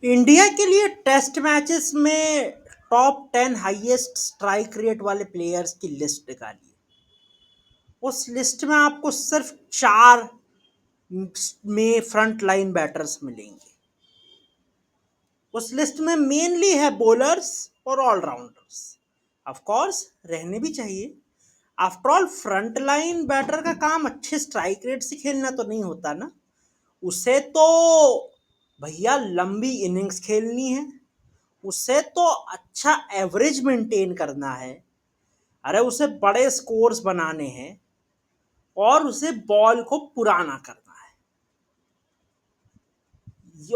India के लिए test matches में टॉप 10 हाईएस्ट स्ट्राइक रेट वाले प्लेयर्स की लिस्ट निकालिए। उस लिस्ट में आपको सिर्फ 4 में फ्रंट लाइन बैटर्स मिलेंगे। उस लिस्ट में मेनली है बॉलर्स और ऑलराउंडर्स। ऑफ कोर्स रहने भी चाहिए। After all front line batter का काम अच्छे स्ट्राइक रेट से खेलना तो नहीं होता ना। उसे तो भैया लंबी इनिंग्स खेलनी है, उसे तो अच्छा एवरेज मेंटेन करना है। अरे उसे बड़े स्कोर्स बनाने हैं और उसे बॉल को पुराना करना है।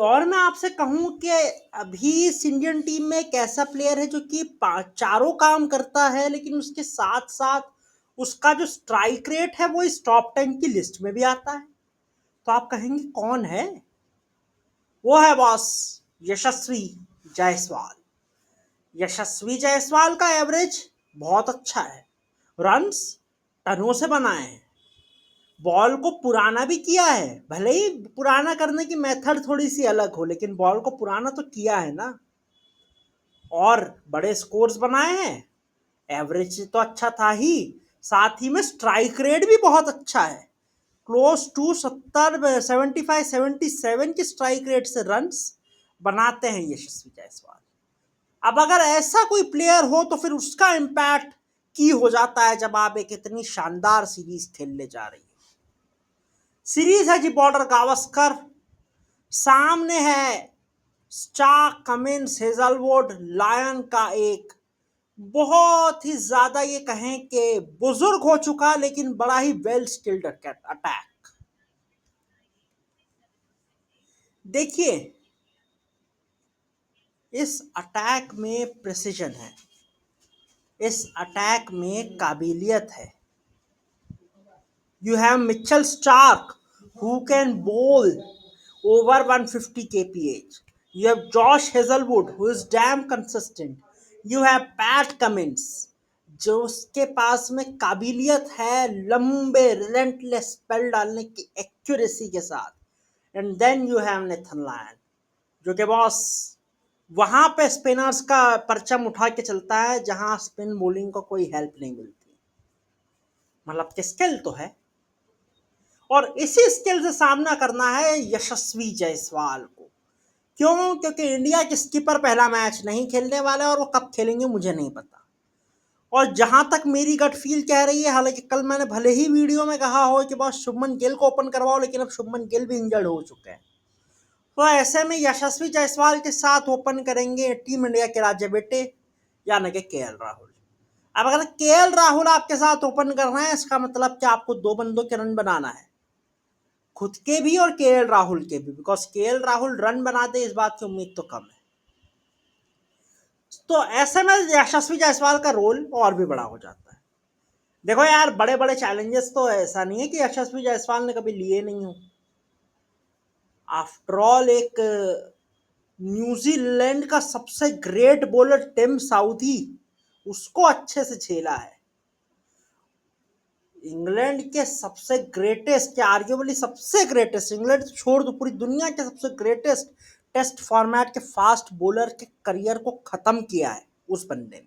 और मैं आपसे कहूं कि अभी इस इंडियन टीम में एक ऐसा प्लेयर है जो कि चारों काम करता है, लेकिन उसके साथ साथ उसका जो स्ट्राइक रेट है वो इस टॉप 10 की लिस्ट में भी आता है। तो आप कहेंगे कौन है? वो है बॉस, यशस्वी जायसवाल। यशस्वी जायसवाल का एवरेज बहुत अच्छा है। रन्स टनों से बनाए हैं, बॉल को पुराना भी किया है। भले ही पुराना करने की मेथड थोड़ी सी अलग हो, लेकिन बॉल को पुराना तो किया है ना। और बड़े स्कोर्स बनाए हैं। एवरेज तो अच्छा था ही, साथ ही में स्ट्राइक रेट भी बहुत अच्छा है। क्लोज टू 75-77 की स्ट्राइक रेट से रन्स बनाते हैं यशस्वी जायसवाल। अब अगर ऐसा कोई प्लेयर हो तो फिर उसका इम्पैक्ट की हो जाता है जब आप एक इतनी शानदार सीरीज खेलने जा रही है। सीरीज है जी बॉर्डर गावस्कर, सामने है स्टार्क, कमिंस, हेजलवुड, लायन का एक बहुत ही ज्यादा ये कहें कि बुजुर्ग हो चुका लेकिन बड़ा ही वेल स्किल्ड अटैक। देखिए, इस अटैक में प्रिसीजन है, इस अटैक में काबिलियत है। You have Mitchell Stark, who can bowl over 150 kph. You have Josh Hazelwood, who is damn consistent. You have Pat Cummins, जो उसके पास में काबिलियत है लंबे रिलेंटलेस स्पेल डालने की एक्यूरेसी के साथ। And then you have Nathan Lyon, जो कि बॉस वहां पे स्पिनर्स का परचम उठा के चलता है जहां स्पिन बॉलिंग को कोई हेल्प नहीं मिलती। मतलब कि स्किल तो है, और इसी स्किल से सामना करना है यशस्वी जायसवाल को। क्यों? क्योंकि इंडिया के स्कीपर पहला मैच नहीं खेलने वाले, और वो कब खेलेंगे मुझे नहीं पता। और जहां तक मेरी गट फील कह रही है, हालांकि कल मैंने भले ही वीडियो में कहा हो कि बस शुभमन गिल को ओपन करवाओ, लेकिन अब शुभमन गिल भी इंजर्ड हो चुके हैं। तो ऐसे में यशस्वी जायसवाल के साथ ओपन करेंगे टीम इंडिया के राज्य बेटे यानी कि केएल राहुल। अब अगर केएल राहुल आपके साथ ओपन कर रहे हैं, इसका मतलब कि आपको 2 बंदों के रन बनाना है, खुद के भी और केएल राहुल के भी, बिकॉज केएल राहुल रन बना दे इस बात की उम्मीद तो कम है। तो ऐसे में यशस्वी जायसवाल का रोल और भी बड़ा हो जाता है। देखो यार, बड़े बड़े चैलेंजेस तो ऐसा नहीं है कि यशस्वी जायसवाल ने कभी लिए नहीं हो। आफ्टर ऑल एक न्यूजीलैंड का सबसे ग्रेट बॉलर टिम साउदी उसको अच्छे से झेला है। इंग्लैंड के सबसे ग्रेटेस्ट, आर्ग्यूबली सबसे ग्रेटेस्ट, इंग्लैंड छोड़ दो पूरी दुनिया के सबसे ग्रेटेस्ट टेस्ट फॉर्मेट के फास्ट बॉलर के करियर को खत्म किया है उस बंदे ने।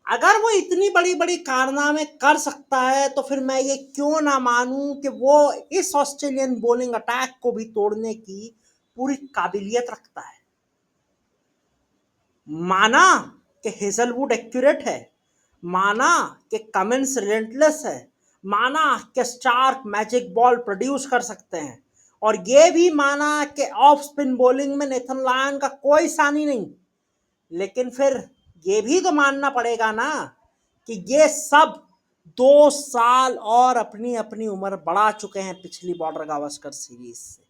अगर वो इतनी बड़ी बड़ी कारनामे कर सकता है तो फिर मैं ये क्यों ना मानूं कि वो इस ऑस्ट्रेलियन बॉलिंग अटैक को भी तोड़ने की पूरी काबिलियत रखता है। माना कि हेजलवुड एक्यूरेट है, माना कि कमिंस रिलेंटलेस है, माना कि स्टार्क मैजिक बॉल प्रोड्यूस कर सकते हैं, और ये भी माना कि ऑफ स्पिन बॉलिंग में नेथन लायन का कोई सानी नहीं, लेकिन फिर ये भी तो मानना पड़ेगा ना कि ये सब 2 साल और अपनी अपनी उम्र बढ़ा चुके हैं पिछली बॉर्डर गावस्कर सीरीज से।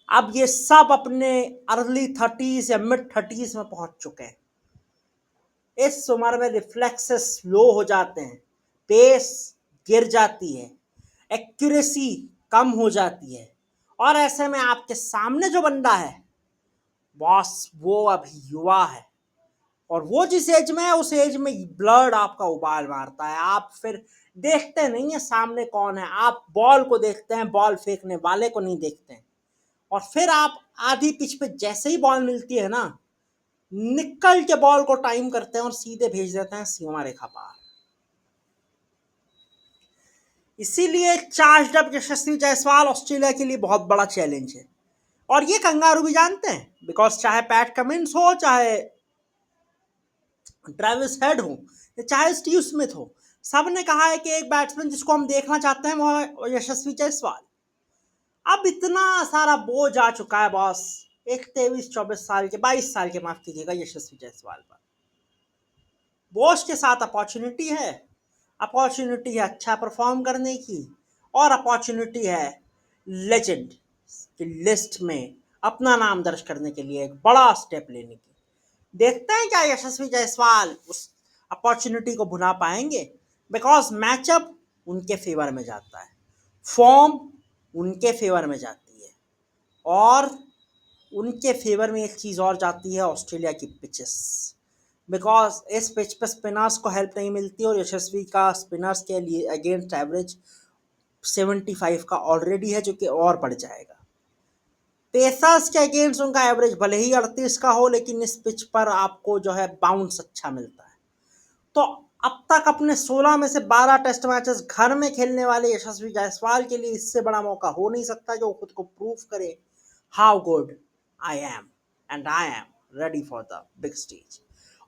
अब ये सब अपने अर्ली 30s या मिड 30s में पहुंच चुके हैं। इस उम्र में रिफ्लेक्सेस स्लो हो जाते हैं, पेस गिर जाती है, एक्यूरेसी कम हो जाती है, और ऐसे में आपके सामने जो बंदा है बॉस वो अभी युवा है, और वो जिस एज में है उस एज में ब्लड आपका उबाल मारता है। आप फिर देखते नहीं है सामने कौन है, आप बॉल को देखते हैं, बॉल फेंकने वाले को नहीं देखते हैं। और फिर आप आधी पिच पे जैसे ही बॉल मिलती है ना, निकल के बॉल को टाइम करते हैं और सीधे भेज देते हैं सीमा रेखा पार। इसीलिए चार्ज्ड अप यशस्वी जायसवाल ऑस्ट्रेलिया के लिए बहुत बड़ा चैलेंज है, और ये कंगारू भी जानते हैं, बिकॉज चाहे पैट कमिंस हो, चाहे ट्रेविस हेड हो, चाहे स्टीव स्मिथ हो, सब ने कहा है कि एक बैट्समैन जिसको हम देखना चाहते हैं वो है यशस्वी जायसवाल। अब इतना सारा बोझ आ चुका है बॉस, एक 23-24 साल के, 22 साल के, माफ कीजिएगा, यशस्वी जायसवाल पर। बोझ के साथ अपॉर्चुनिटी है, अपॉर्चुनिटी है अच्छा परफॉर्म करने की, और अपॉर्चुनिटी है लेजेंड की लिस्ट में अपना नाम दर्ज करने के लिए एक बड़ा स्टेप लेने की। देखते हैं क्या यशस्वी जायसवाल उस अपॉर्चुनिटी को भुना पाएंगे, बिकॉज मैचअप उनके फेवर में जाता है, फॉर्म उनके फेवर में जाती है, और उनके फेवर में एक चीज़ और जाती है, ऑस्ट्रेलिया की पिचेस, बिकॉज इस पिच पे स्पिनर्स को हेल्प नहीं मिलती, और यशस्वी का स्पिनर्स के लिए अगेंस्ट एवरेज 75 का ऑलरेडी है, जो कि और बढ़ जाएगा। पेसर्स के अगेंस्ट उनका एवरेज भले ही 38 का हो, लेकिन इस पिच पर आपको जो है बाउंस अच्छा मिलता है। तो अब तक अपने 16 में से 12 टेस्ट मैचेस घर में खेलने वाले यशस्वी जायसवाल के लिए इससे बड़ा मौका हो नहीं सकता जो खुद को प्रूव करे, how good I am and I am ready for the big stage.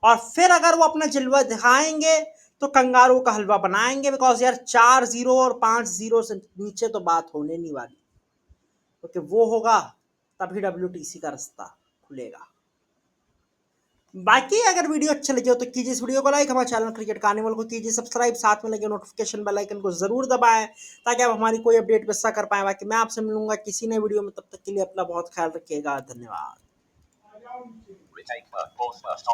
और फिर अगर वो अपना जलवा दिखाएंगे तो कंगारू का हलवा बनाएंगे, बिकॉज यार 4-0 और 5-0 से नीचे तो बात होने नहीं वाली, क्योंकि वो होगा तभी WTC का रास्ता खुलेगा। बाकी अगर वीडियो अच्छा लगे हो तो कीजिए इस वीडियो को लाइक, हमारे चैनल क्रिकेट कार्निवल को कीजिए सब्सक्राइब, साथ में लगे नोटिफिकेशन बेल आइकन को जरूर दबाएं ताकि आप हमारी कोई अपडेट मिस ना कर पाए। बाकी मैं आपसे मिलूंगा किसी नए वीडियो में, तब तक के लिए अपना बहुत ख्याल रखिएगा। धन्यवाद।